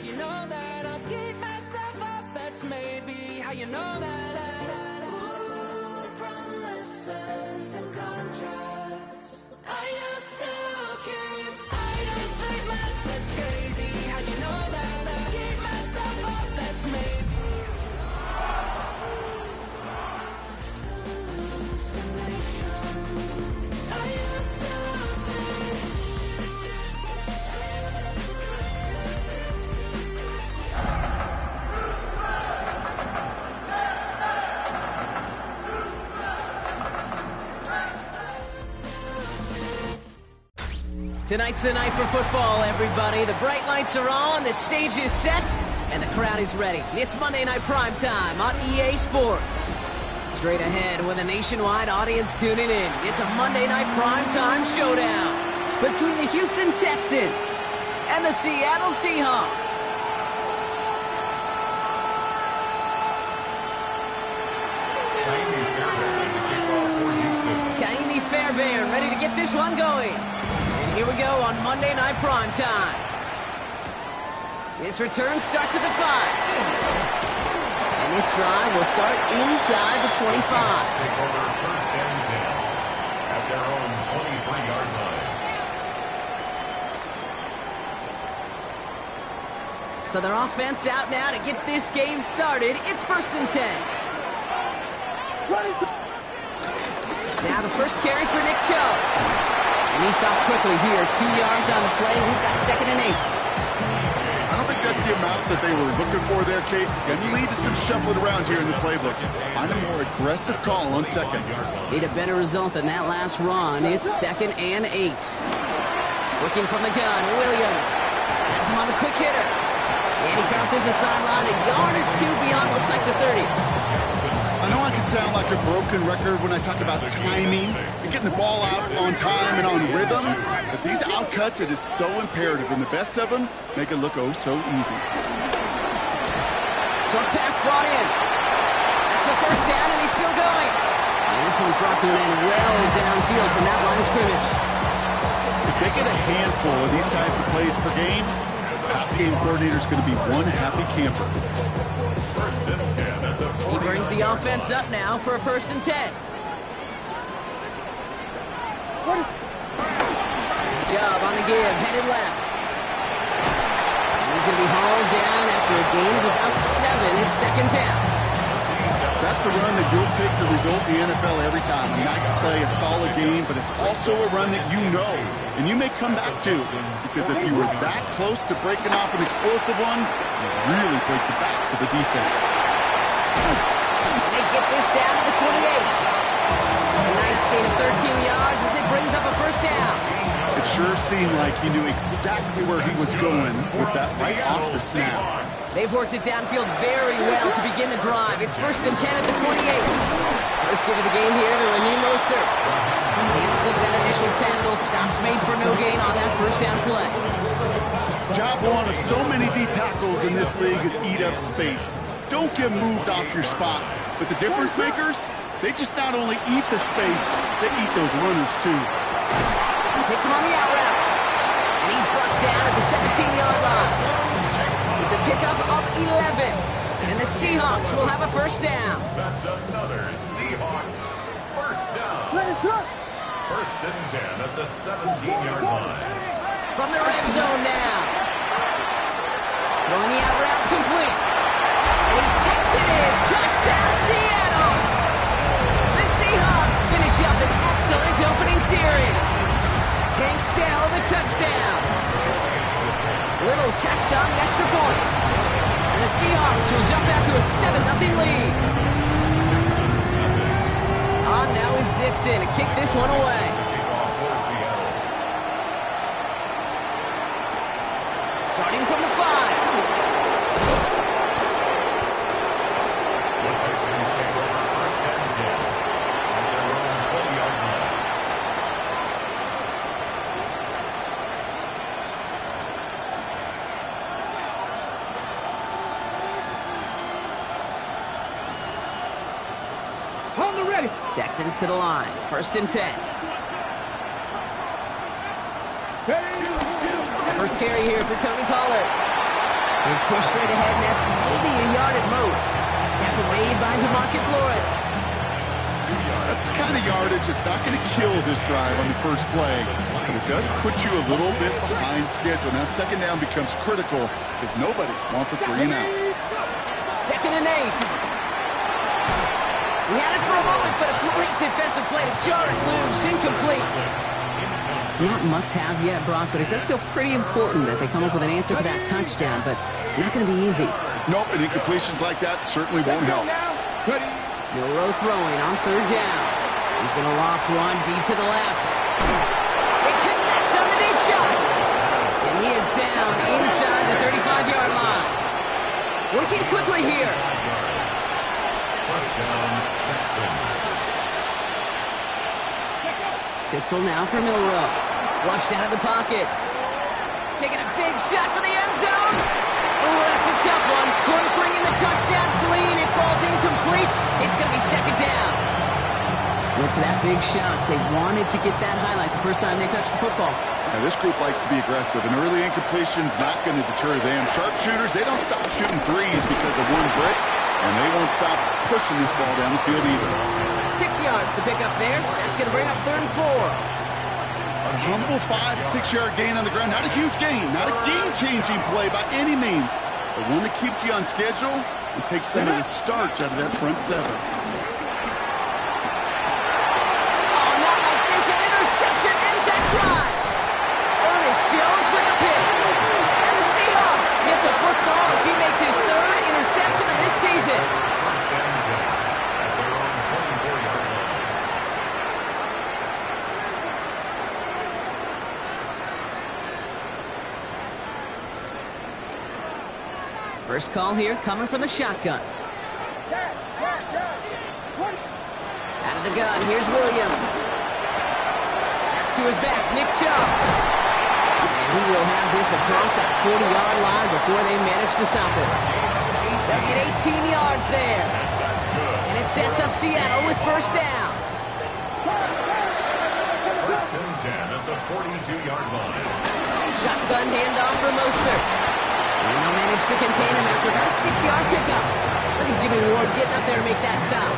How'd you know that? I'll keep myself up. That's maybe how you know that. Ooh, promises and contracts. I used to keep items like months. That's crazy. How'd you know that? I'll keep myself up. That's maybe. Tonight's the night for football, everybody. The bright lights are on, the stage is set, and the crowd is ready. It's Monday Night Prime Time on EA Sports. Straight ahead with a nationwide audience tuning in, it's a Monday Night Prime Time showdown between the Houston Texans and the Seattle Seahawks. Kaimi Fairbairn ready to get this one going. Here we go on Monday Night Prime Time. This return starts at the 5. And this drive will start inside the 25. Take over first and 10 at their own 23-yard line. So their offense out now to get this game started. It's first and 10. Now the first carry for Nick Chubb. And he stopped quickly here. 2 yards on the play. We've got second and 8. I don't think that's the amount that they were looking for there, Kate. Going to lead to some shuffling around here in the playbook. Find a more aggressive call on second. Need a better result than that last run. It's second and 8. Looking from the gun, Williams has him on the quick hitter. And he crosses the sideline a yard or two beyond, looks like the 30. I know I can sound like a broken record when I talk about timing and getting the ball out on time and on rhythm, but these outcuts, it is so imperative, and the best of them make it look oh so easy. Short pass brought in. That's the first down, and he's still going. And this one's brought to an end well downfield from that line of scrimmage. If they get a handful of these types of plays per game, pass game coordinator is going to be one happy camper. First and 10 at the 40. He brings the offense up now for a first and 10. Chubb on the give, headed left. And he's going to be hauled down after a gain of about 7. It's second down. That's a run that you'll take the result in the NFL every time. A nice play, a solid game, but it's also a run that you know, and you may come back to, because if you were that close to breaking off an explosive one, you really break the backs of the defense. And they get this down to the 28. A nice gain of 13 yards as it brings up a first down. It sure seemed like he knew exactly where he was going with that right off the snap. They've worked it downfield very well to begin the drive. It's first and 10 at the 28. First give of the game here to Raheem Mostert. Can't slip that initial tackle. Stops made for no gain on that first down play. Job one of so many D tackles in this league is eat up space. Don't get moved off your spot. But the difference makers, they just not only eat the space, they eat those runners too. Hits him on the out route. And he's brought down at the 17-yard line. It's a pickup of 11. And the Seahawks will have a first down. That's another Seahawks first down. First and 10 at the 17-yard line. From the red zone now. Throwing the out route complete. And he takes it in. Touchdown, Seattle. The Seahawks finish up an excellent opening series. Tank Dell the touchdown. Little tacks on an extra point. And the Seahawks will jump out to a 7-0 lead. On now is Dixon to kick this one away. Starting from the 5. The Texans take over first and 10 at their own 20-yard line. Texans to the line. First and 10. First carry here for Tony Pollard. He's pushed straight ahead, and that's maybe a yard at most. Tackle made by DeMarcus Lawrence. That's the kind of yardage it's not going to kill this drive on the first play, but it does put you a little bit behind schedule. Now second down becomes critical because nobody wants a 3 and out. 2nd and 8. We had it for a moment, but a great defensive play to jar it loose. Incomplete. Not must-have yet, Brock, but it does feel pretty important that they come up with an answer for that touchdown, but not going to be easy. Nope, and incompletions like that certainly won't help. Milroe throwing on 3rd down. He's going to loft one deep to the left. They connect on the deep shot. And he is down inside the 35-yard line. Working quickly here. First down, Texans. Pistol now for Milroe. Flushed out of the pocket. Taking a big shot for the end zone. Oh, that's a tough one. Couldn't bring in the touchdown clean. It falls incomplete. It's going to be 2nd down. Went for that big shot. They wanted to get that highlight the first time they touched the football. Now, this group likes to be aggressive, and early incompletion's not going to deter them. Sharpshooters, they don't stop shooting threes because of one brick, and they won't stop pushing this ball down the field either. 6 yards to pick up there. That's going to bring up 3rd and 4. A humble 5-6-yard gain on the ground. Not a huge gain, not a game-changing play by any means, but one that keeps you on schedule and takes some of the starch out of that front 7. Oh, not like this. An interception ends that drive. Ernest Jones with the pick. And the Seahawks get the football as he makes his 3rd interception of this season. First and 10 at their own 24-yard line. First call here coming from the shotgun. Out of the gun, here's Williams. That's to his back, Nick Chubb. And he will have this across that 40-yard line before they manage to stop it. They'll get 18 yards there. And it sets up Seattle with first down. First and 10 at the 42-yard line. Shotgun handoff for Mostert. And they'll manage to contain him after about a 6-yard pickup. Look at Jimmy Ward getting up there to make that stop.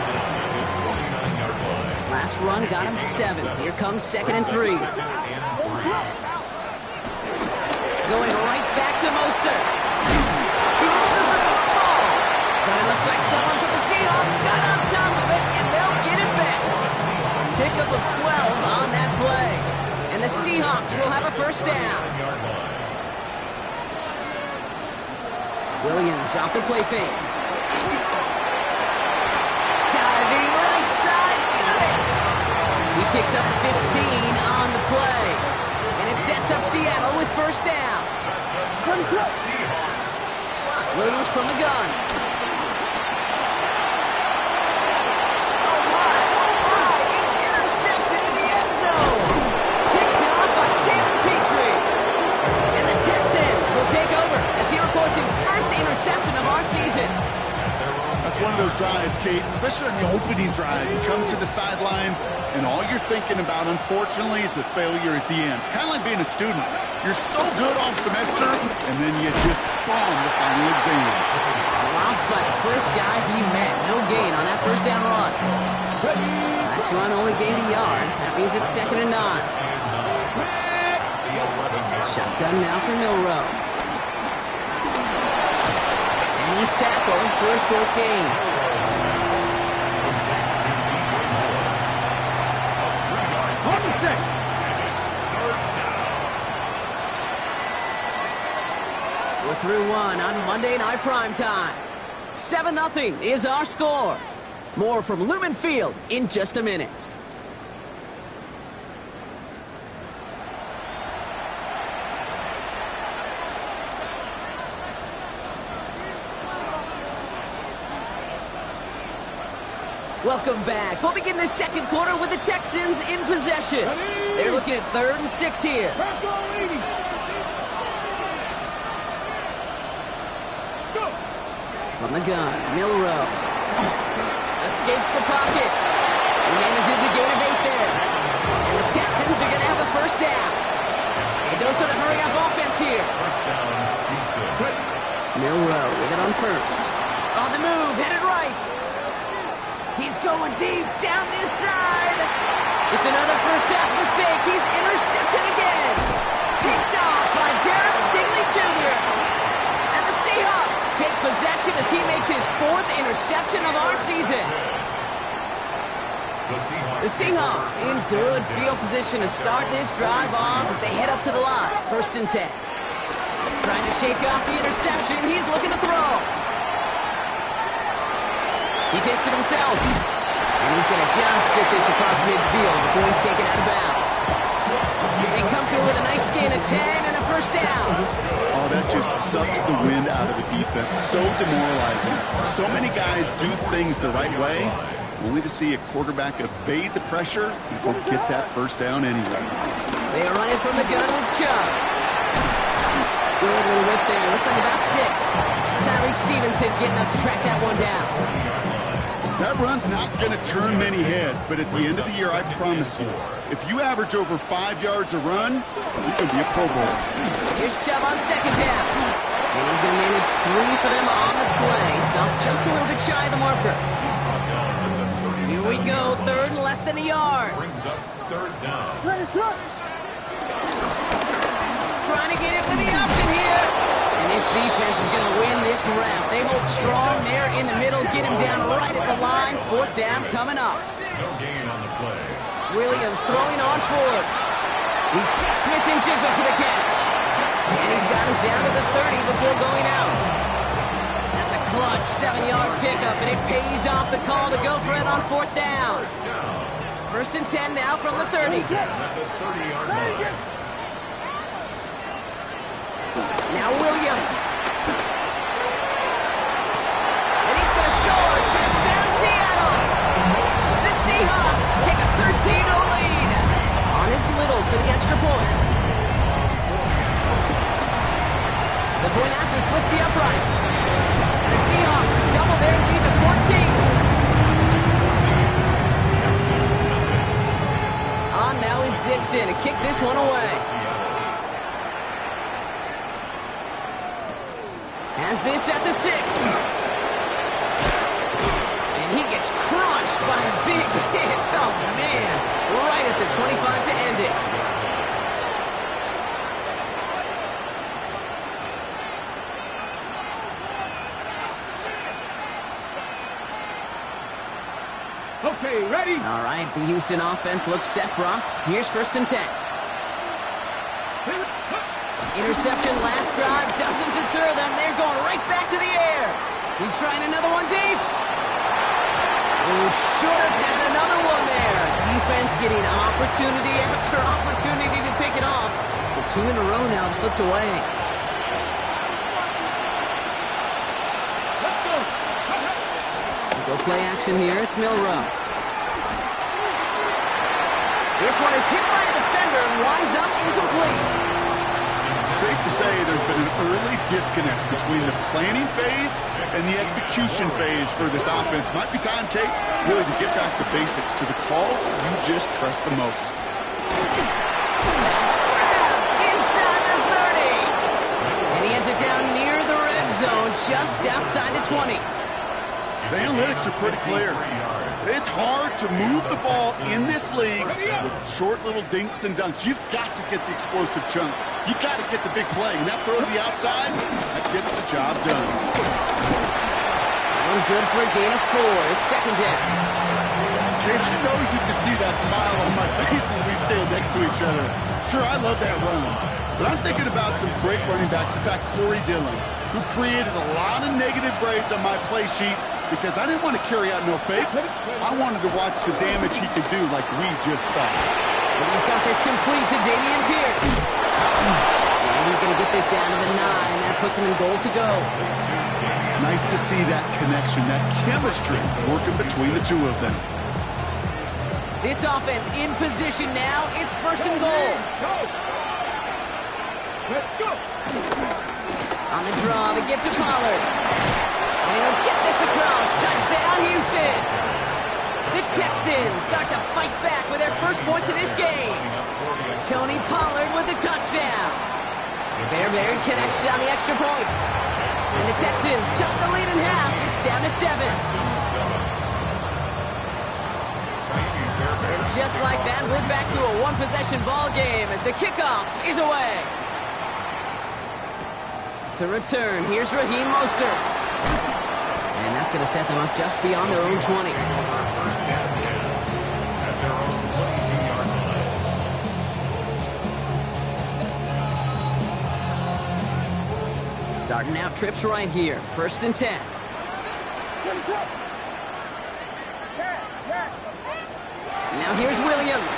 Last run got him 7. Here comes 2nd and 3. Going right back to Mostert. He misses the football. But it looks like someone from the Seahawks got on top of it, and they'll get it back. Pickup of 12 on that play. And the Seahawks will have a first down. Williams off the play fake. Diving right side, got it! He picks up 15 on the play. And it sets up Seattle with first down. Williams from the gun. Oh my, it's intercepted in the end zone. Picked off by Jalen Petrie. And the Texans will take over as he records his first interception of our season. That's one of those drives, Kate, especially on the opening drive. You come to the sidelines, and all you're thinking about, unfortunately, is the failure at the end. It's kind of like being a student. You're so good all semester, and then you just bomb the final exam. Dropped by the first guy he met. No gain on that first down run. Last run only gained a yard. That means it's 2nd and 9. Shotgun now for Milroe. And he's tackled for a short gain. We're through one on Monday Night Primetime. 7-0 is our score. More from Lumen Field in just a minute. Welcome back. We'll begin the second quarter with the Texans in possession. They're looking at 3rd and 6 here. From the gun, Milroe. Escapes the pocket. He manages a gain of 8 there. And the Texans are going to have a first down. They don't sort of hurry up offense here. First down, Houston. Milrow with it on first. On the move, headed right. He's going deep down this side. It's another first half mistake. He's intercepted again. Picked off by Derek Stingley Jr. And the Seahawks take possession as he makes his 4th interception of our season. The Seahawks in good field position to start this drive off as they head up to the line. 1st and 10. Trying to shake off the interception. He's looking to throw. He takes it himself. And he's going to just get this across midfield before he's taken out of bounds. They come through with a nice gain of 10 and a first down. Oh, that just sucks the wind out of a defense. So demoralizing. So many guys do things the right way, only to see a quarterback evade the pressure and go get that first down anyway. They are running from the gun with Chubb. Good little whip there. Looks like about 6. Tyreek Stevenson getting up to track that one down. That run's not going to turn many heads, but at the end of the year, I promise you, if you average over 5 yards a run, you can be a Pro Bowler. Here's Chubb on 2nd down. And he's going to manage 3 for them on the play. Stopped just a little bit shy of the marker. Here we go, 3rd and less than a yard. Brings up 3rd down. Trying to get it with the option here. And this defense is going to win this round. They hold strong there in the middle, get him down right at the line. 4th down coming up. No gain on the play. Williams throwing on 4th. He's got Smith and Jigba for the catch. And he's got him down to the 30 before going out. That's a clutch 7-yard pickup, and it pays off the call to go for it on 4th down. 1st and 10 now from the 30. At the 30-yard line. Now Williams. And he's going to score. Touchdown, Seattle. The Seahawks take a 13-0 lead. On his Little for the extra point. The point after splits the upright. And the Seahawks double their lead to 14. On now is Dixon to kick this one away. Has this at the 6. And he gets crunched by a big hit. Oh, man. Right at the 25 to end it. Okay, ready? All right, the Houston offense looks set, Brock. Here's 1st and 10. Interception last drive doesn't deter them. They're going right back to the air. He's trying another one deep. Oh, should have had another one there. Defense getting opportunity after opportunity to pick it off. But 2 in a row now have slipped away. Go play action here. It's Milrow. This one is hit by a defender and winds up incomplete. Safe to say there's been an early disconnect between the planning phase and the execution phase for this offense. Might be time, Kate, really to get back to basics, to the calls you just trust the most. That's grabbed inside the 30. And he has it down near the red zone, just outside the 20. The analytics are pretty clear. It's hard to move the ball in this league with short little dinks and dunks. You've got to get the explosive chunk. You've got to get the big play. And that throw to the outside, that gets the job done. One good for a gain of 4. It's 2nd down. Kate, I know you can see that smile on my face as we stand next to each other. Sure, I love that run. But I'm thinking about some great running backs. In fact, Corey Dillon, who created a lot of negative grades on my play sheet because I didn't want to carry out no fake. I wanted to watch the damage he could do like we just saw. And he's got this complete to Dameon Pierce. And he's going to get this down to the 9. That puts him in goal to go. Nice to see that connection, that chemistry working between the two of them. This offense in position now. It's 1st and goal. Let's go. On the draw, the gift to Pollard. And he'll get this across. Touchdown, Houston. The Texans start to fight back with their first points of this game. Tony Pollard with the touchdown. Fairbairn connects on the extra point. And the Texans chop the lead in half. It's down to 7. And just like that, we're back to a one-possession ball game as the kickoff is away. To return, here's Raheem Mostert. And that's going to set them up just beyond their own 20. Starting out trips right here. 1st and 10. Now here's Williams.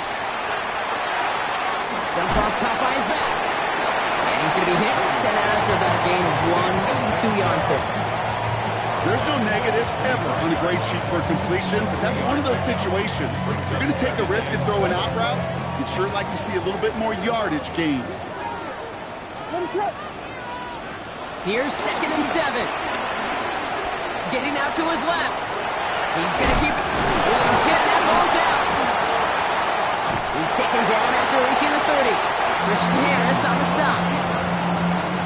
Dump off caught by his back. And he's going to be hit and sent out after about a gain of 1-2 yards there. There's no negatives ever on a grade sheet for completion, but that's one of those situations. If you're going to take a risk and throw an out route, you'd sure like to see a little bit more yardage gained. Here's 2nd and 7. Getting out to his left. He's going to keep it. Williams hit, that ball's out. He's taken down after reaching the 30. Christian Harris on the stop.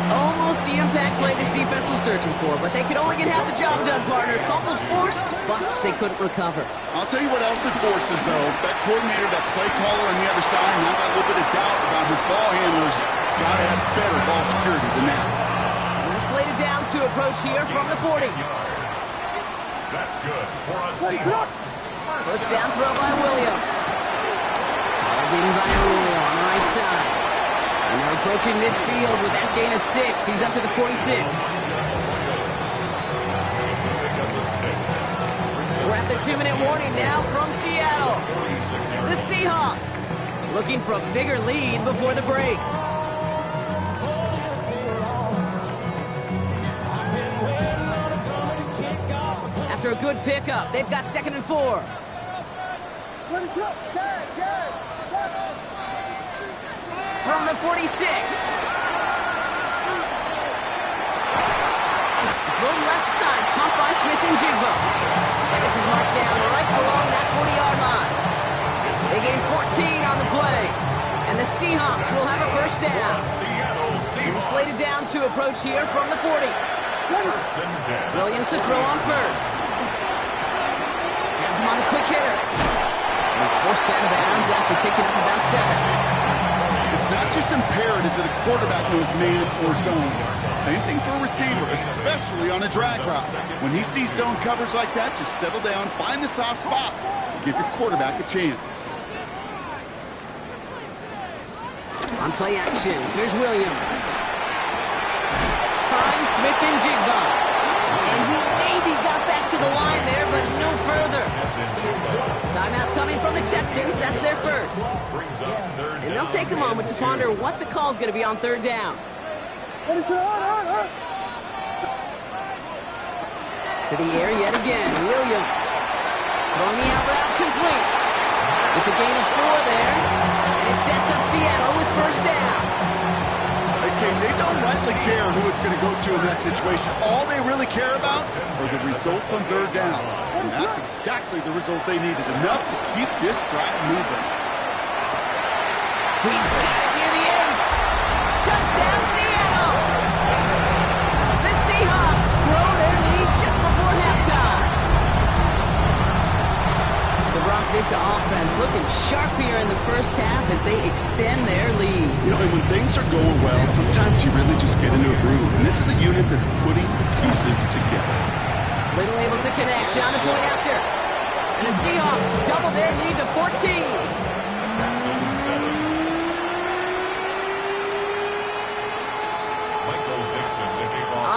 Almost the impact play this defense was searching for, but they could only get half the job done, partner. Fumble forced, but they couldn't recover. I'll tell you what else it forces, though. That coordinator, that play caller on the other side, now got a little bit of doubt about his ball handlers. Got to have better ball security than that. We're slated down to approach here from the 40. That's good for a Seahawks. First down throw by Williams. Hauled in by Julio on the right side. And they're approaching midfield with that gain of 6. He's up to the 46. We're at the 2-minute warning now from Seattle. The Seahawks looking for a bigger lead before the break. After a good pickup, they've got 2nd and 4. From the 46. Throw left side, pumped by Smith and Jigba. And this is marked down right along that 40-yard line. They gain 14 on the play. And the Seahawks will have a first down. We're slated down to approach here from the 40. Williams to throw on first. Has him on a quick hitter. And he's forced out of bounds after picking up about 7. It's not just imperative that a quarterback knows man or zone. Same thing for a receiver, especially on a drag route. When he sees zone coverage like that, just settle down, find the soft spot, and give your quarterback a chance. On play action, here's Williams. Finds Smith and Jigba. And he maybe got back to the line there, but no further. Timeout coming from the Texans. That's their first. And they'll take a moment to ponder what the call's going to be on 3rd down. To the air yet again. Williams throwing the out route complete. It's a gain of 4 there. And it sets up Seattle with first down. Okay, they don't rightly care who it's going to go to in that situation. All they really care about are the results on 3rd down. And that's exactly the result they needed. Enough to keep this drive moving. He's got it near the 8. Touchdown, Seattle! The Seahawks grow their lead just before halftime. So, Brock, this offense looking sharp here in the first half as they extend their lead. You know, and when things are going well, sometimes you really just get into a groove. And this is a unit that's putting the pieces together. Little able to connect on the point after. And the Seahawks double their lead to 14.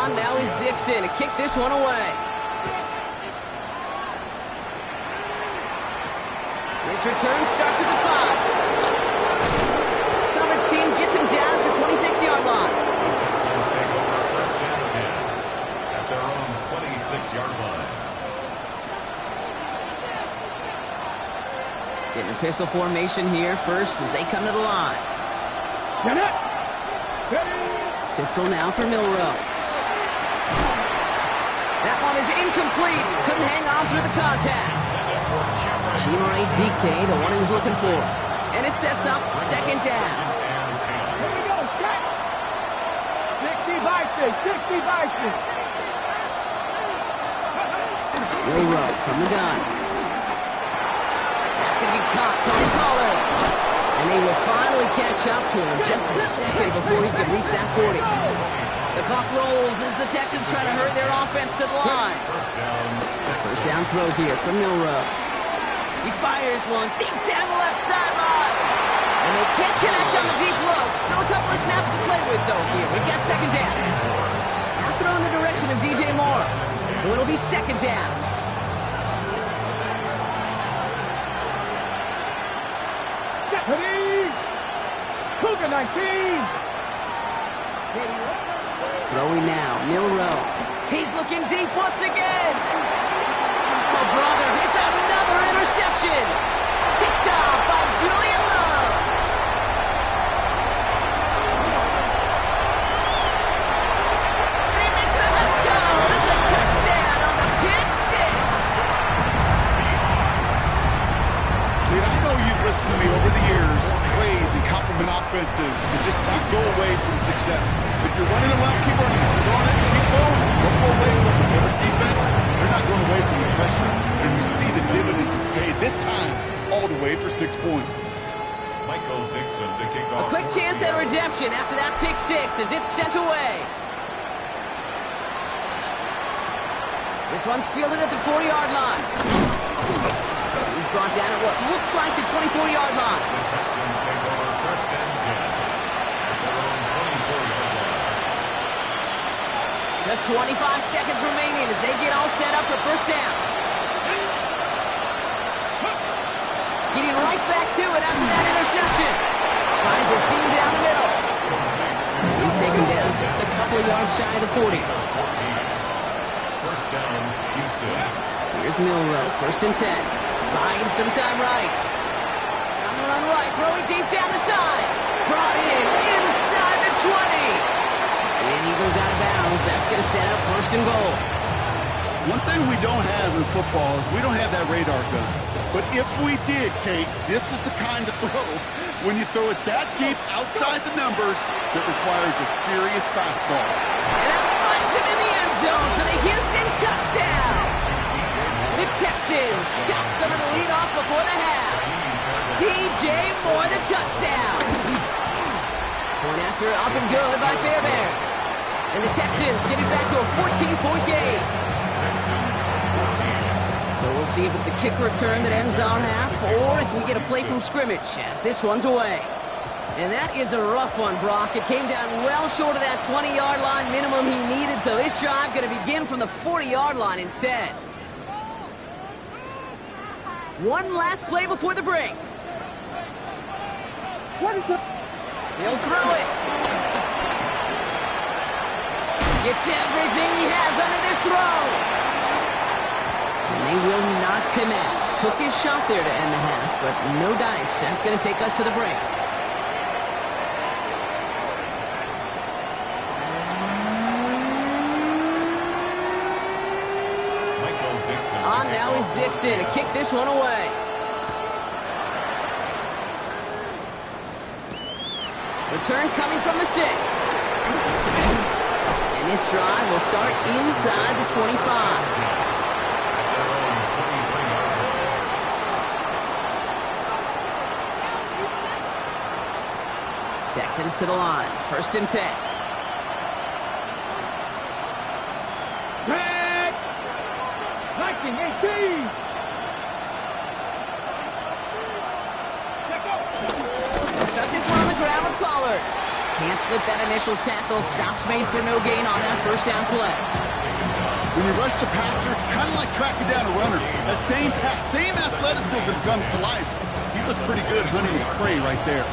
On now is Dixon to kick this one away. This return starts at the 5. Coverage team gets him down at the 26-yard line. Texans take over first and 10 at their own 26-yard line. Getting a pistol formation here first as they come to the line. Pistol now for Milrow. That one is incomplete. Couldn't hang on through the contact. Chimere DK, the one he was looking for. And it sets up 2nd down. 60 vices. Milrow from the gun. That's going to be caught. Tony Pollard. And they will finally catch up to him just a second before he can reach that 40. The clock rolls as the Texans try to hurry their offense to the line. First down throw here from Milrow. He fires one deep down the left sideline. And they can't connect on the deep low. Still a couple of snaps to play with, though, here. We've got second down. Now throw in the direction of DJ Moore. So it'll be second down. Deputy! Cougar 19! Throwing now, Milrow. He's looking deep once again. Oh, brother, it's another interception. Picked off by Julian Love. And he makes the let's go. It's a touchdown on the pick six. Dude, I know you've listened to me over the years, praise and compliment offenses to just not go away from success. If you're running it well, keep running. If you're going in, keep going. Don't go away from it. This defense, they're not going away from the pressure. And you see the dividends it's paid this time, all the way for 6 points. Michael Dixon to kick off. A quick chance at redemption after that pick six as it's sent away. This one's fielded at the 40-yard line. He's brought down at what looks like the 24-yard line. The Texans take over first and 10 at their own 24-yard line. Just 25 seconds remaining as they get all set up for first down. Getting right back to it after that interception. Finds a seam down the middle. He's taken down just a couple of yards shy of the 40. First down, Houston. Here's Milrow, first and 10. Buying some time right. On the run right, throwing deep down the side. Brought in inside the 20. And he goes out of bounds. That's going to set up first and goal. One thing we don't have in football is we don't have that radar gun. But if we did, Kate, this is the kind of throw when you throw it that deep outside the numbers that requires a serious fastball. And that finds him in the end zone for the Houston touchdown. The Texans chop some of the lead off before the half. DJ Moore, the touchdown. Point after up and good by Fairbairn. And the Texans get it back to a 14-point game. So we'll see if it's a kick return that ends our half or if we get a play from scrimmage as this one's away. And that is a rough one, Brock. It came down well short of that 20-yard line minimum he needed, so this drive going to begin from the 40-yard line instead. One last play before the break. What is it? He'll throw it. Gets everything he has under this throw. And they will not connect. Took his shot there to end the half, but no dice. That's going to take us to the break. Michael Dixon. On now is Dixon to kick this one away. Return coming from the 6. And this drive will start inside the 25. Texans to the line. First and 10. Red! 1918! They'll start this one on the ground with Pollard. Can't slip that initial tackle. Stops made for no gain on that first down play. When you rush the passer, it's kind of like tracking down a runner. That same pass, same athleticism comes to life. He looked pretty good hunting his prey right there.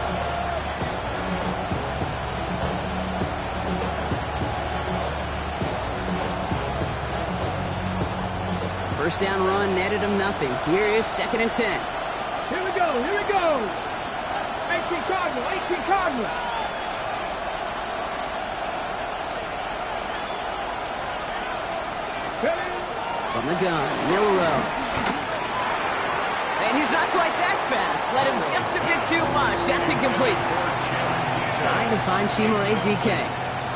First down run netted him nothing. Here is second and 10. Here we go, here we go! 18 Cardinal, 18 Cardinal! From the gun, Milrow. And he's not quite that fast. Let him just a bit too much. That's incomplete. Trying to find Chimere DK.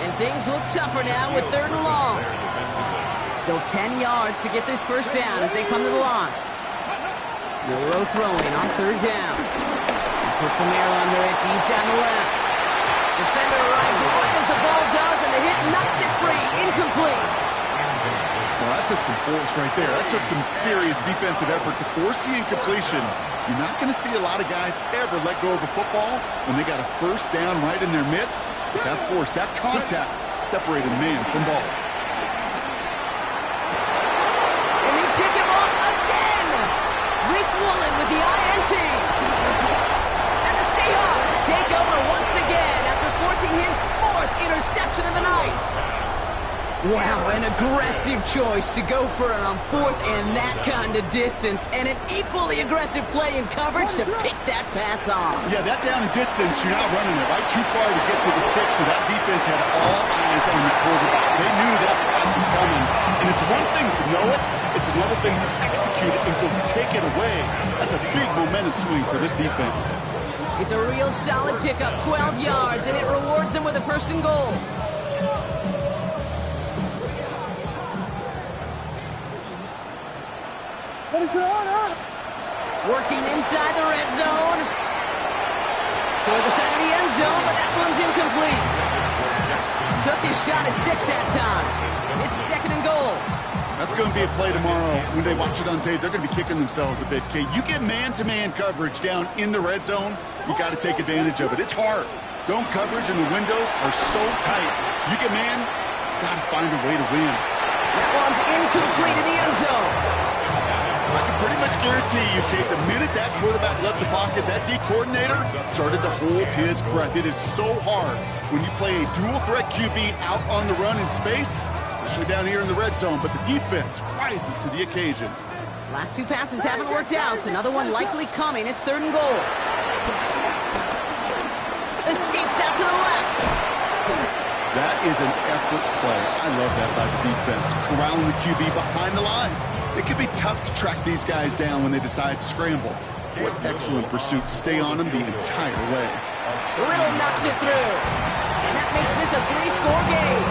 And things look tougher now with 3rd and long. Still 10 yards to get this first down as they come to the line. Milrow throwing on 3rd down. He puts some air under it deep down the left. Defender arrives right as the ball does, and the hit knocks it free. Incomplete. Well, that took some force right there. That took some serious defensive effort to force the incompletion. You're not going to see a lot of guys ever let go of a football when they got a first down right in their midst. But that force, that contact, separated man from ball. And they pick him up again. Rick Woolen with the INT. And the Seahawks take over once again after forcing his 4th interception of the night. Wow, an aggressive choice to go for it on 4th and that kind of distance, and an equally aggressive play in coverage to pick that pass off. Yeah, that down and distance, you're not running it right too far to get to the stick, so that defense had all eyes on the quarterback. They knew that pass was coming, and it's one thing to know it, it's another thing to execute it and go take it away. That's a big momentum swing for this defense. It's a real solid pickup, 12 yards, and it rewards them with a 1st and goal. Working inside the red zone. Toward the side of the end zone, but that one's incomplete. Took his shot at 6 that time. It's 2nd and goal. That's going to be a play tomorrow. When they watch it on tape, they're going to be kicking themselves a bit. Okay, you get man-to-man coverage down in the red zone, you got to take advantage of it. It's hard. Zone coverage and the windows are so tight. You get man, got to find a way to win. That one's incomplete in the end zone. I can pretty much guarantee you, Kate, the minute that quarterback left the pocket, that D coordinator started to hold his breath. It is so hard when you play a dual-threat QB out on the run in space, especially down here in the red zone, but the defense rises to the occasion. Last 2 passes haven't worked out. Another one likely coming. It's 3rd and goal. Escapes out to the left. That is an effort play. I love that by the defense. Corralling the QB behind the line. It can be tough to track these guys down when they decide to scramble. What excellent pursuit. Stay on them the entire way. Riddle knocks it through. And that makes this a 3-score game.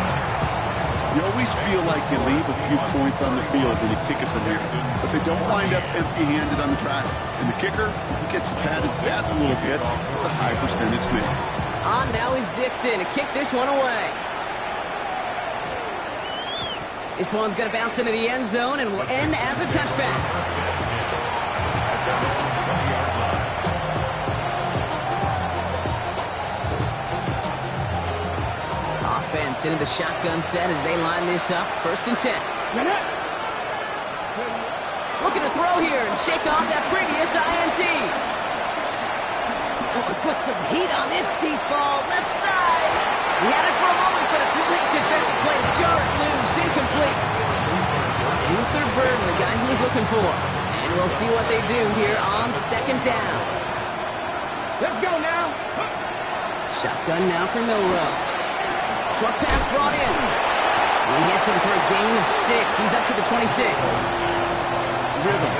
You always feel like you leave a few points on the field when you kick it from here. But they don't wind up empty-handed on the track. And the kicker, he gets to pad his stats a little bit with a high percentage make. On now is Dixon to kick this one away. This one's going to bounce into the end zone and will end as a touchback. Offense into the shotgun set as they line this up. 1st and 10. Looking to throw here and shake off that previous INT. Oh, put some heat on this deep ball. Left side. He had it for a moment, but a complete defensive play to jar it loose. Incomplete. Luther Burden, the guy he was looking for. And we'll see what they do here on 2nd down. Let's go now. Shotgun now for Milrow. Short pass brought in. He hits him for a gain of 6. He's up to the 26. Rhythm.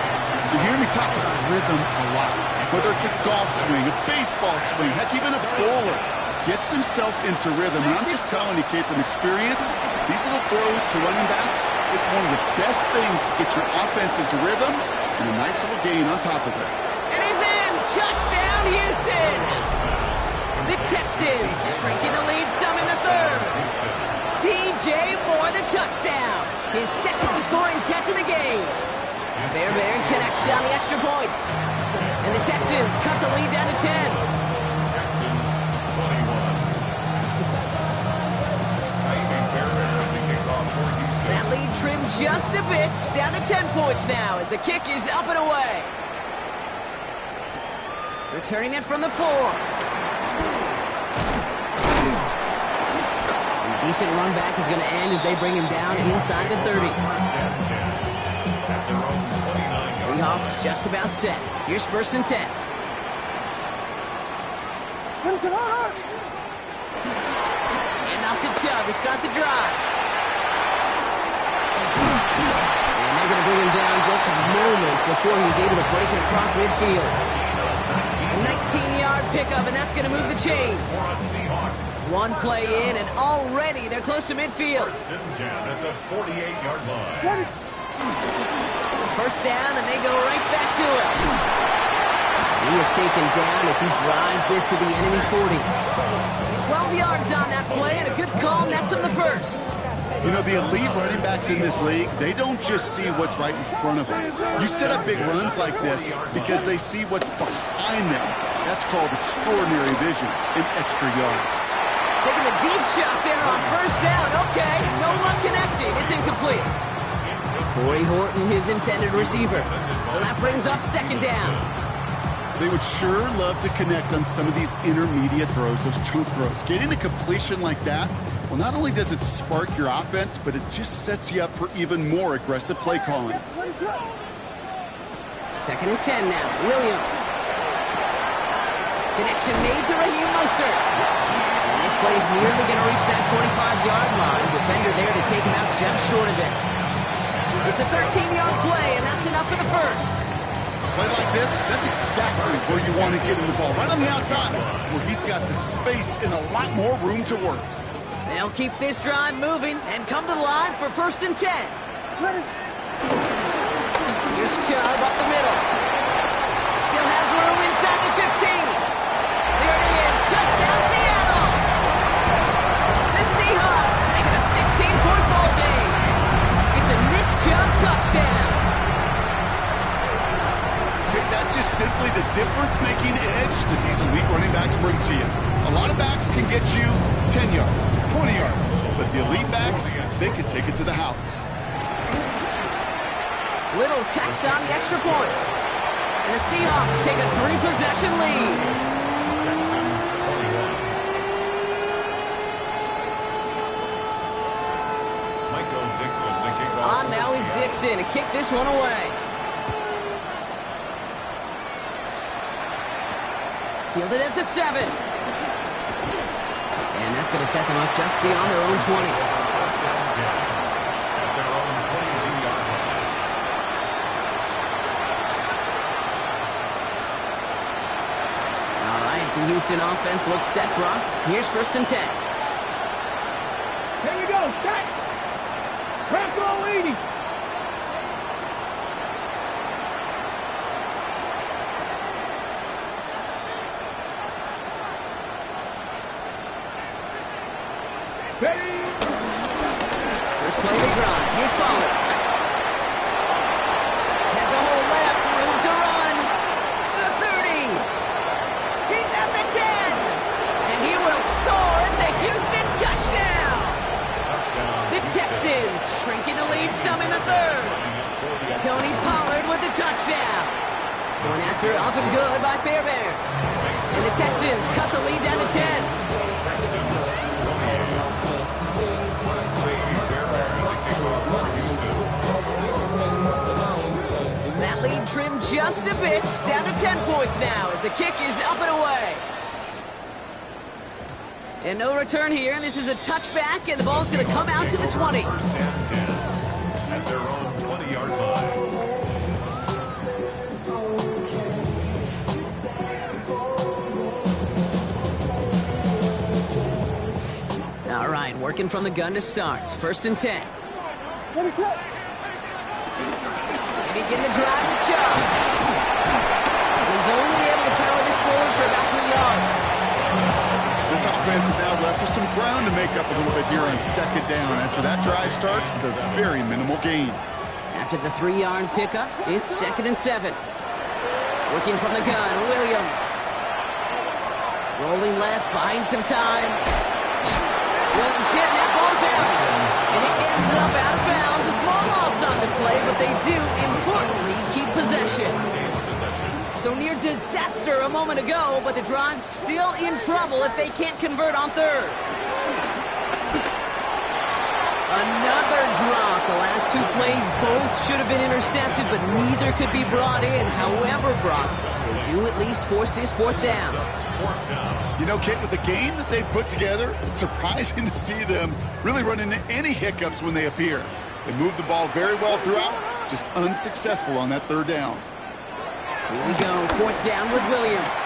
You hear me talk about rhythm a lot. Whether it's a golf swing, a baseball swing, heck, even a bowler gets himself into rhythm. And I'm just telling you, Kate, from experience, these little throws to running backs, it's one of the best things to get your offense into rhythm and a nice little gain on top of it. It is in! Touchdown, Houston! The Texans shrinking the lead some in the 3rd. TJ Moore, the touchdown. His 2nd scoring catch of the game. Fairbairn connects on the extra point. And the Texans cut the lead down to 10. That lead trimmed just a bit, down to 10 points now as the kick is up and away. Returning it from the 4. A decent run back is going to end as they bring him down inside the 30. Seahawks just about set. Here's 1st and 10. And off to Chubb to start the drive. And they're going to bring him down just a moment before he's able to break it across midfield. A 19-yard pickup, and that's going to move the chains. One play in, and already they're close to midfield. First and 10 at the 48-yard line. First down, and they go right back to it. He is taken down as he drives this to the enemy 40. 12 yards on that play, and a good call nets him the first. You know, the elite running backs in this league, they don't just see what's right in front of them. You set up big runs like this because they see what's behind them. That's called extraordinary vision and extra yards. Taking a deep shot there on first down. Okay, no luck connecting. It's incomplete. Corey Horton, his intended receiver. So that brings up second down. They would sure love to connect on some of these intermediate throws, those chunk throws. Getting a completion like that, well, not only does it spark your offense, but it just sets you up for even more aggressive play calling. Second and 10 now. Williams. Connection made to Raheem Mostert. And this play is nearly going to reach that 25-yard line. Defender there to take him out just short of it. It's a 13-yard play, and that's enough for the first. Play like this, that's exactly where you want to get him the ball. Right on the outside, where he's got the space and a lot more room to work. They'll keep this drive moving and come to the line for first and 10. Here's Chubb up the middle. Still has room inside the 15. There it is. Touchdown, Seattle. The Seahawks make it a 16-point ball game. It's a Nick Chubb touchdown. Okay, that's just simply the difference-making edge that these elite running backs bring to you. A lot of backs can get you 10 yards, 20 yards, but the elite backs, they can take it to the house. Little tax on the extra point. And the Seahawks take a 3-possession lead. Texans 21. Michael Dixon, the kickoff. On now is Dixon to kick this one away. Fielded at the 7. And that's going to set them up just beyond their own 20. First down 10 at their own 22-yard line. All right, the Houston offense looks set, Brock. Here's first and 10. Here we go. Stack. Press all 80. First play of the drive. Here's Pollard. Has a hole left. Room to run. The 30. He's at the 10. And he will score. It's a Houston touchdown. The Texans shrinking the lead some in the third. Tony Pollard with the touchdown. Going after it, up and good by Fairbairn. And the Texans cut the lead down to 10. That lead trimmed just a bit, down to 10 points now as the kick is up and away. And no return here, and this is a touchback, and the ball's going to come out to the 20. First and 10 at their own 20-yard line. All right, working from the gun to start. First and 10. They begin the drive with Chubb. He's only able to power this forward for about 3 yards. This offense is now left with some ground to make up a little bit here on second down. After that drive starts, with a very minimal gain. After the 3-yard pickup, it's second and 7. Working from the gun, Williams. Rolling left, buying some time. Williams hit, and that ball's out. And it ends up out of bounds. A small loss on the play, but they do, importantly, keep possession. So near disaster a moment ago, but the drive's still in trouble if they can't convert on third. Another drop. The last 2 plays both should have been intercepted, but neither could be brought in. However, Brock, they do at least force this fourth down. You know, Kit, with the game that they've put together, it's surprising to see them really run into any hiccups when they appear. They move the ball very well throughout, just unsuccessful on that third down. Here we go, fourth down with Williams.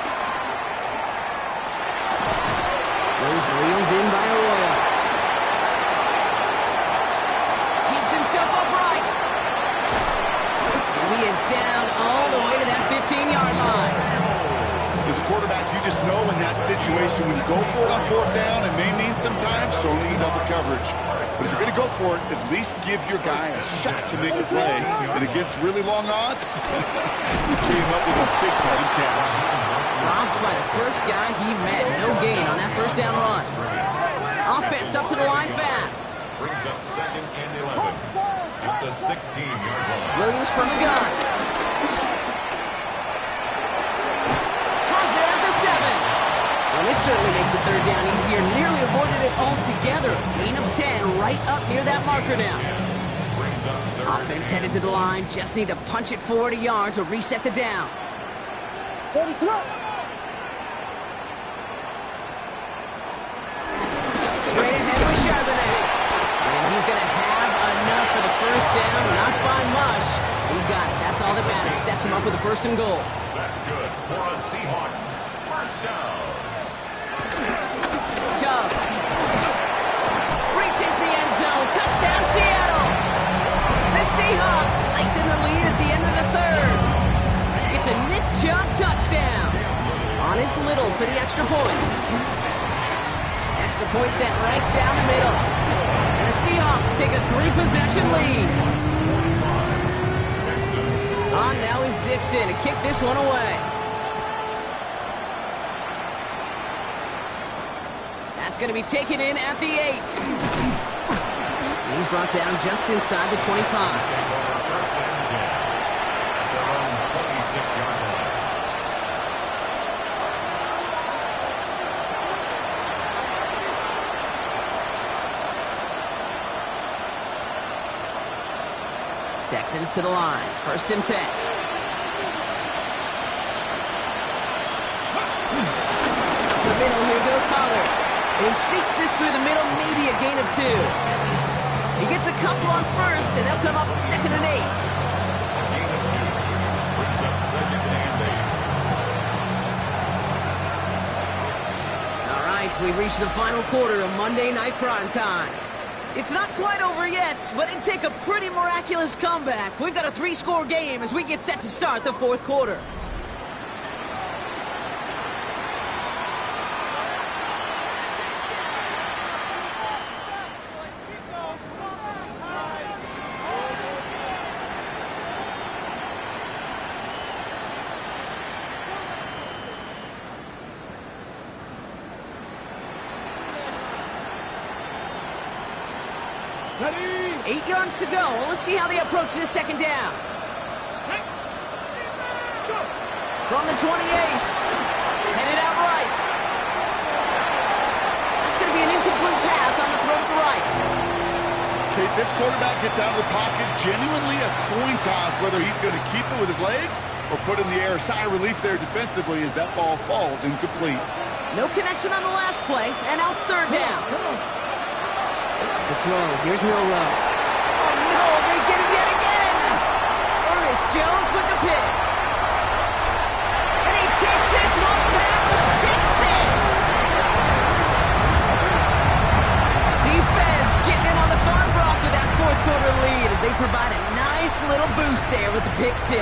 Goes Williams Runs in by Arroyo. Keeps himself upright. And he is down all the way to that 15-yard line. As a quarterback, you just know in that situation when you go for it on fourth down, it may mean sometimes throwing in double coverage. But if you're going to go for it, at least give your guy a shot to make a play. And against really long odds, he came up with a big-time catch. Robbed by the first guy he met. No gain on that first down run. Offense up to the line fast. Brings up 2nd and 11 at the 16-yard line. Williams from the gun. Has it at the 7. Well, this certainly makes the third down easier. Nearly avoided it altogether. Gain of 10 right up near that marker now. Offense headed to the line. Just need to punch it forward a yard to reset the downs. Straight ahead with Charbonnet. And he's going to have enough for the first down. Not by much. He got it. That's all that matters. Sets him up with a 1st and goal. That's good for a Seahawks. First down. Chubb reaches the end zone. Touchdown, Seattle. The Seahawks lengthen the lead at the end of the 3rd. It's a Nick Chubb touchdown. On his little for the extra point. Extra point sent right down the middle. And the Seahawks take a 3-possession lead. On now is Dixon to kick this one away. That's going to be taken in at the 8. He's brought down just inside the 25. First and 10 at their own 26-yard line. Texans to the line. 1st and 10. Up the middle, here goes Pollard. And he sneaks this through the middle, maybe a gain of 2. He gets a couple on 1st, and they'll come up 2nd and 8. Gain of 2 brings up 2nd and 8. All right, we've reached the final quarter of Monday Night Prime Time. It's not quite over yet, but it'd take a pretty miraculous comeback. We've got a 3-score game as we get set to start the 4th quarter. Ready? 8 yards to go. Well, let's see how they approach this 2nd down. From the 28. Headed out right. That's going to be an incomplete pass on the throw to the right. Okay, this quarterback gets out of the pocket. Genuinely a coin toss whether he's going to keep it with his legs or put in the air. Sigh of relief there defensively as that ball falls incomplete. No connection on the last play, and now it's 3rd down. To throw, here's Milrow. Oh no, they get him yet again! Ernest Jones with the pick. And he takes this one back for the pick 6! Defense getting in on the farm block with that 4th quarter lead as they provide a nice little boost there with the pick 6.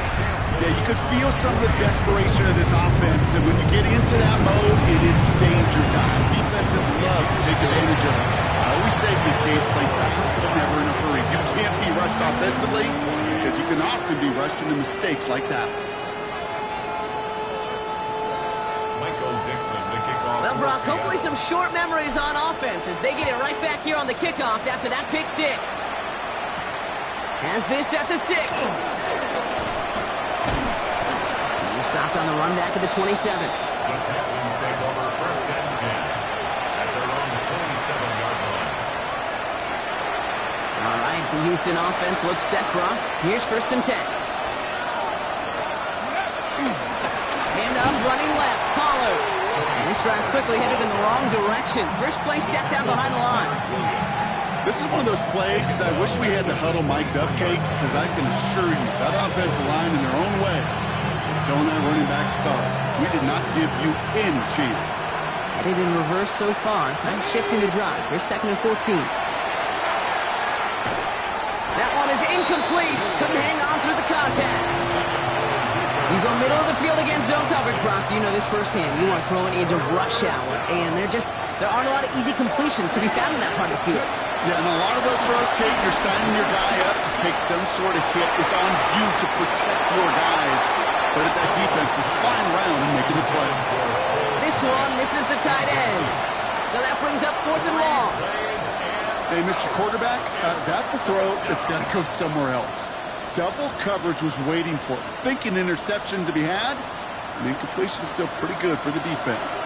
Yeah, you could feel some of the desperation of this offense, and when you get into that mode, it is danger time. Defenses love to take advantage of it. I always say you can't play fast, but never in a hurry. You can't be rushed offensively because you can often be rushed into mistakes like that. Michael Dixon to kick off. Well, Brock, hopefully some short memories on offense as they get it right back here on the kickoff after that pick 6. Has this at the 6. He's stopped on the run back at the 27. The Texans take over 1st and 10 at their own 27-yard line. All right, the Houston offense looks set, Brock. Here's 1st and 10. Hand up, running left, Pollard. And this drive's quickly headed in the wrong direction. First play set down behind the line. This is one of those plays that I wish we had the huddle mic'd up, Kate, because I can assure you that offensive line in their own way is telling that running back, sorry, we did not give you any chance. Headed in reverse so far. Time to shift into drive. Here's 2nd and 14. That one is incomplete. Couldn't hang on through the contact. You go middle of the field against zone coverage, Brock. You know this firsthand. You are throwing into rush hour, and there aren't a lot of easy completions to be found in that part of the field. Yeah, and a lot of those throws, Kate, you're signing your guy up to take some sort of hit. It's on you to protect your guys. But at that defense, they're flying around and making the play. This one misses the tight end. So that brings up 4th and long. Hey, Mr. Quarterback, that's a throw that's got to go somewhere else. Double coverage was waiting for it. Thinking interception to be had, and incompletion still pretty good for the defense.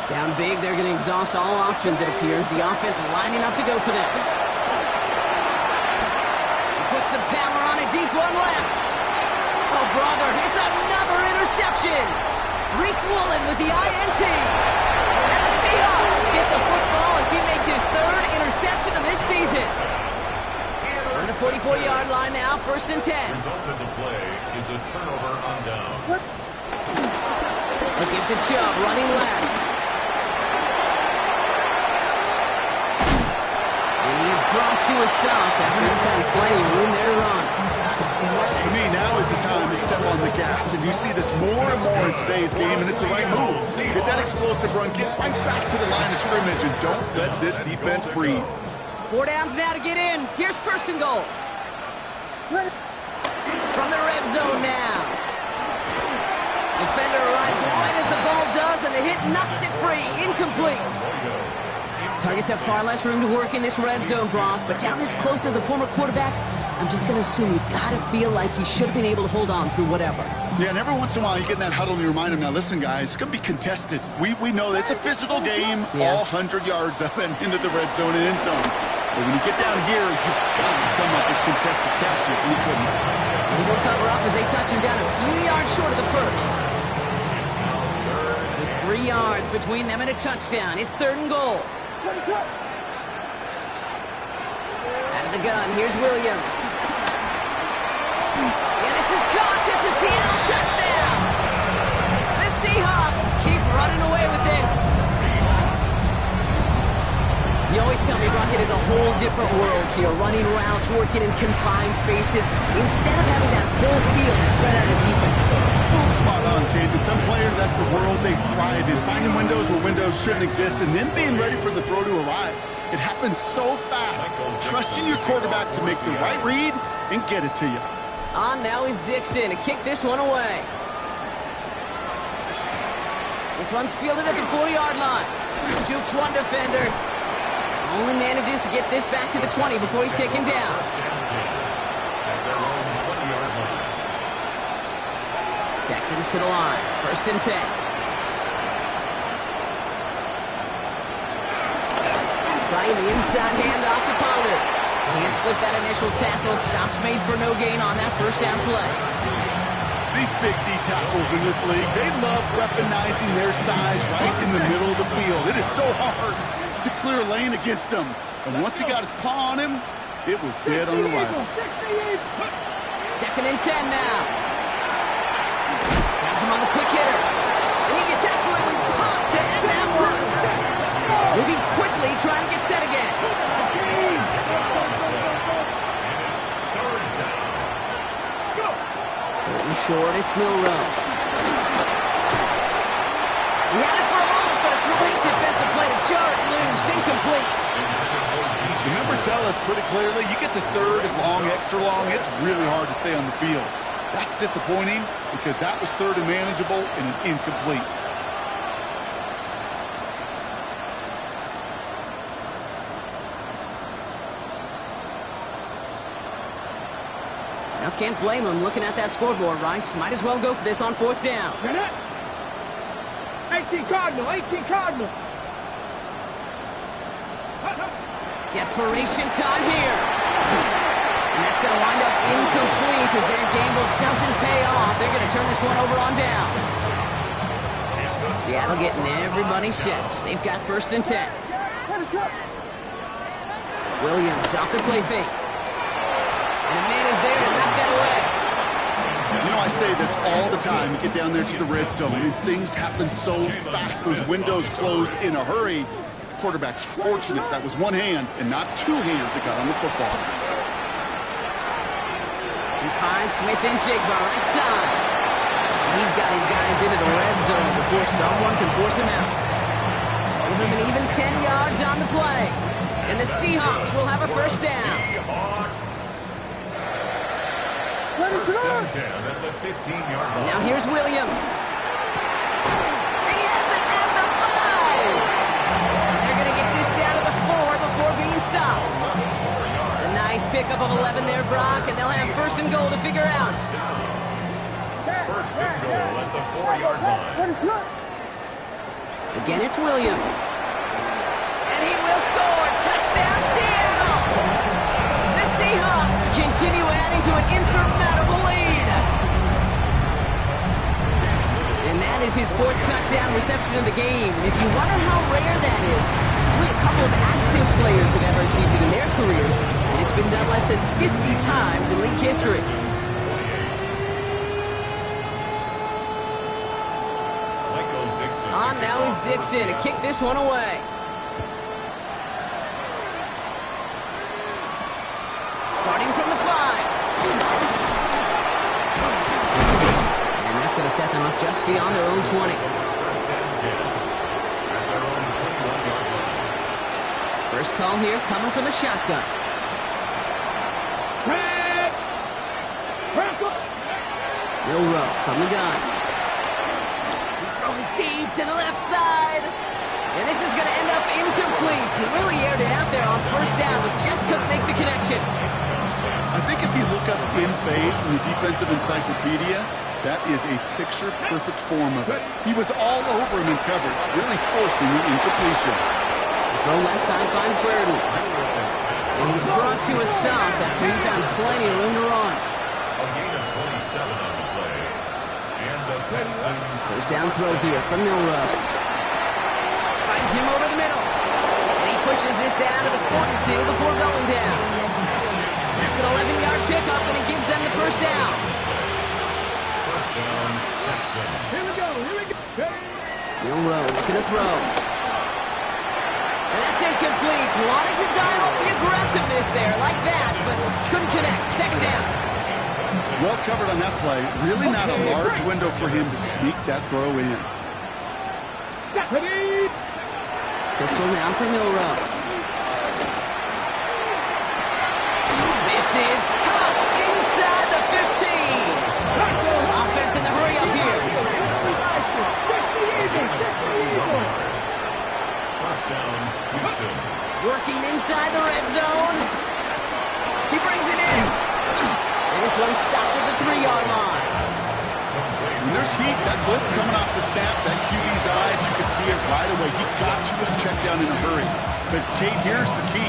Down big, they're going to exhaust all options, it appears. The offense lining up to go for this. Put some power on a deep one left. Oh, brother, it's another interception. Reek Woolen with the INT. And the Seahawks get the football as he makes his 3rd interception of this season. On the 44-yard line now, 1st and 10. Result of the play is a turnover on down. Look into Chubb, running left. And he is brought to a stop after he found plenty of room there to run. To me, now is the time to step on the gas, and you see this more and more in today's game, and it's the right move. Get that explosive run, get right back to the line of scrimmage, and don't let this defense breathe. 4 downs now to get in. Here's 1st and goal. From the red zone now. Defender arrives right as the ball does, and the hit knocks it free. Incomplete. Targets have far less room to work in this red zone, Brock, but down this close as a former quarterback, I'm just going to assume you got to feel like he should have been able to hold on through whatever. Yeah, and every once in a while you get in that huddle and you remind him, now listen, guys, it's going to be contested. We know this. It's a physical game, all 100 yards up and into the red zone and end zone. But when you get down here, you've got to come up with contested catches, and he couldn't. He'll cover up as they touch him down a few yards short of the first. There's 3 yards between them and a touchdown. It's 3rd and goal. Out of the gun, here's Williams. Yeah, this is caught. It's a Seattle touchdown. The Seahawks keep running away with this. You always tell me, Brock, it is a whole different world here. Running routes, working in confined spaces, instead of having that whole field spread out of defense. Spot on, Kate. To some players, that's the world they thrive in. Finding windows where windows shouldn't exist, and then being ready for the throw to arrive. It happens so fast. Trusting your quarterback to make the right read and get it to you. On now is Dixon to kick this one away. This one's fielded at the 40-yard line. Jukes one defender. Only manages to get this back to the 20 before he's taken down. Texans to the line. 1st and 10. Trying the inside handoff to Pollard. Can't slip that initial tackle. Stops made for no gain on that 1st down play. These big D tackles in this league, they love weaponizing their size right in the middle of the field. It is so hard to clear a lane against him. And once he got his paw on him, it was dead on arrival. 2nd and 10 now. Has him on the quick hitter. And he gets absolutely popped to end that one. Moving quickly, trying to get set again. Third and short, it's Milrow. He had it for a moment, but a great defensive play to jar it loose. Incomplete. The numbers tell us pretty clearly, you get to 3rd and long, extra long, it's really hard to stay on the field. That's disappointing because that was 3rd and manageable and an incomplete. Now can't blame him looking at that scoreboard, right? Might as well go for this on 4th down. 18 Cardinal, 18 Cardinal. Desperation time here. And that's going to wind up incomplete as their gamble doesn't pay off. They're going to turn this one over on downs. Seattle getting everybody set. They've got 1st and 10. Williams off the play fake. And a man is there to knock that away. You know, I say this all the time. You get down there to the red zone, and things happen so fast. Those windows close in a hurry. Quarterback's fortunate that was one hand and not two hands that got on the football. He finds Smith and Jigba right side. He's got his guys into the red zone before someone can force him out. Give him an even 10 yards on the play. And the Seahawks will have a first down. First and 10 at the 15-yard line. Now here's Williams. He has it at the 5. They're going to get this down to the 4 before being stopped. A nice pickup of 11 there, Brock, and they'll have first and goal to figure out. First and goal at the 4-yard line. Again, it's Williams. And he will score. Touchdown, Seattle! The Seahawks continue adding to an insurmountable lead. And that is his 4th touchdown reception of the game. And if you wonder how rare that is, only a couple of active players have ever achieved it in their careers, and it's been done less than 50 times in league history. On now is Dixon to kick this one away. Starting from the 5. And that's going to set them up just beyond their own 20. First call here coming from the shotgun. Milroe from the gun. He's throwing deep to the left side. And this is going to end up incomplete. He really aired it out there on first down, but just couldn't make the connection. I think if you look up in phase in the defensive encyclopedia, that is a picture-perfect form of it. He was all over him in coverage, really forcing the incompletion. The throw left side finds Burden. And he's brought to a stop after he found plenty of room to run. A gain of 27 on the play. And the Texans... First down throw here from Milroe. Finds him over the middle. And he pushes this down to the 42 before going down. That's an 11-yard pickup, and it gives them the first down. First down, Texans. Here we go. Milroe looking to throw. And that's incomplete. Wanted to dial up the aggressiveness there like that, but couldn't connect. Second down. Well covered on that play. Really not a large window for him to sneak that throw in. Pistol now for Milroe. This is caught inside the 15. Offense in the hurry up here. First down, Houston. Working inside the red zone. He brings it in. And this one stopped at the 3-yard line. When there's heat, that blitz coming off the snap, that QB's eyes, you can see it right away. He got to his check down in a hurry. But Kate, here's the key.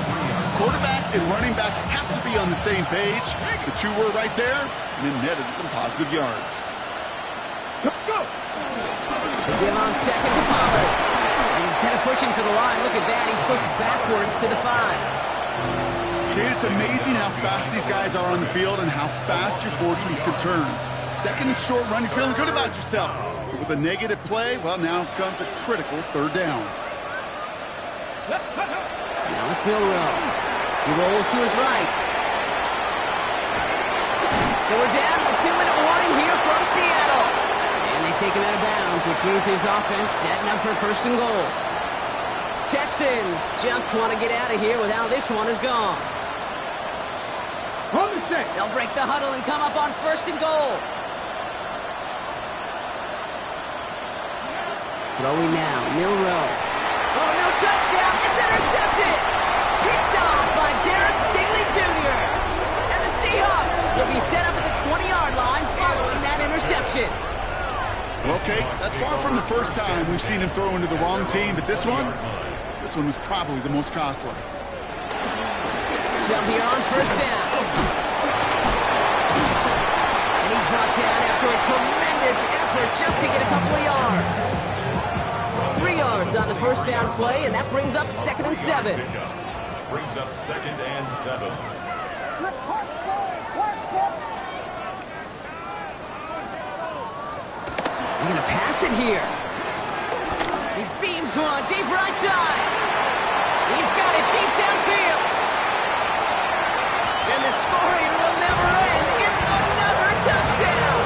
Quarterback and running back have to be on the same page. The two were right there, and it netted some positive yards. Give on second to Pollard. And instead of pushing for the line, look at that. He's pushed backwards to the 5. Kate, it's amazing how fast these guys are on the field and how fast your fortunes can turn. Second and short run, you're feeling good about yourself. But with a negative play, well, now comes a critical third down. Now it's Milroe. He rolls to his right. So we're down to a 2-minute warning here from Seattle. And they take him out of bounds, which means his offense setting up for first and goal. Texans just want to get out of here with how this one is gone. They'll break the huddle and come up on first and goal. Throwing now, Milroe. Oh, no touchdown. It's intercepted. Picked off by Darren Stigley Jr. And the Seahawks will be set up at the 20-yard line following that interception. Okay, that's far from the first time we've seen him throw into the wrong team, but this one was probably the most costly. Shove here on first down. And he's brought down after a tremendous effort just to get a couple of yards. 3 yards on the first down play, and that brings up second and 7. Brings up second and 7. They're going to pass it here. He beams one deep right side. He's got it deep downfield. And the scoring will never end. It's another touchdown.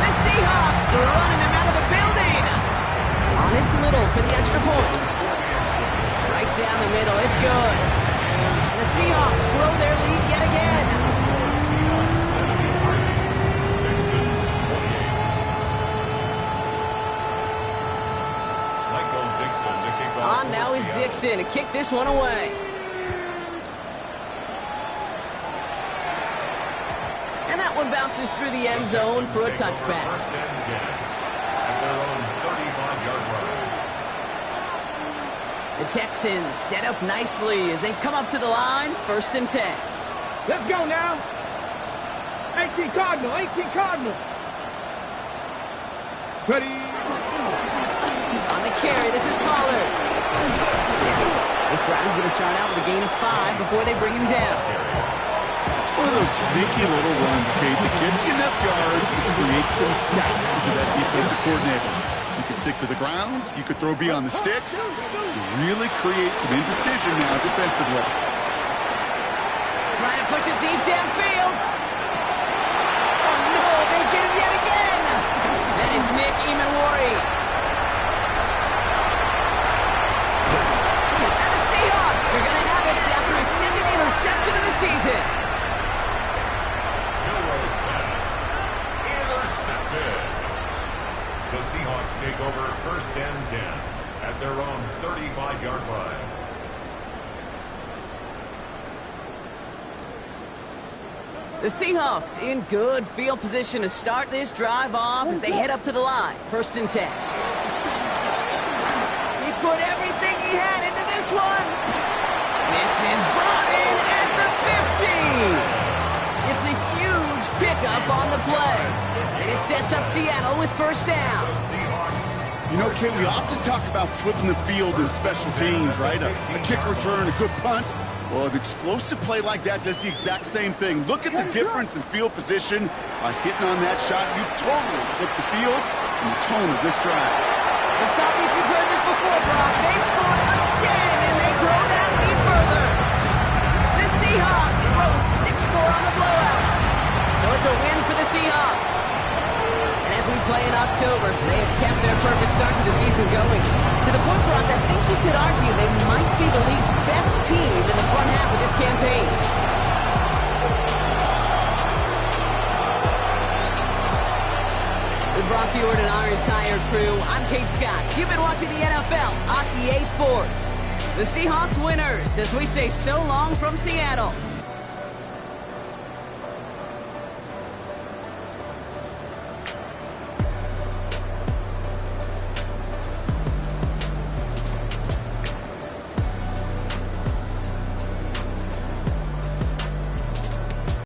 The Seahawks are running them out of the building. On his Little for the extra point. Right down the middle. It's good. And the Seahawks grow their lead yet again. On now is Dixon to kick this one away. And that one bounces through the end zone for a touchback. First and 10 at their own 35-yard line. The Texans set up nicely as they come up to the line, 1st and 10. Let's go now. 18 Cardinal, 18 Cardinal. Ready. On the carry, this is Pollard. This drive is going to start out with a gain of 5 before they bring him down. It's one of those sneaky little runs, Kate, that gets you enough yards to create some doubt into that defensive coordinator. You can stick to the ground. You could throw beyond the sticks. You really create some indecision now defensively. Trying to push it deep downfield. Oh, no, they get him yet again. That is Nick Emanwari. And the Seahawks are going to have it after his 2nd interception of the season. Milrose pass. Intercepted. The Seahawks take over 1st and 10 at their own 35-yard line. The Seahawks in good field position to start this drive off as they head up to the line. 1st and 10. He put everything he had into this one. This is brought in at the 50. It's a huge pickup on the play. And it sets up Seattle with 1st down. You know, Kate, we often talk about flipping the field in special teams, right? A kick return, a good punt. Well, an explosive play like that does the exact same thing. Look at the difference in field position. By hitting on that shot, you've totally flipped the field and the tone of this drive. And stop me if you've heard this before, Brock. They've scored again, and they grow that lead further. The Seahawks throwing 6 more on the blowout. So it's a win for the Seahawks. And as we play in October, they have kept their perfect start to the season going. To the point, Brock, I think you could argue they might be the league's best team in the front half of this campaign. With Brock Ewart and our entire crew, I'm Kate Scott. You've been watching the NFL on EA Sports. The Seahawks winners as we say so long from Seattle.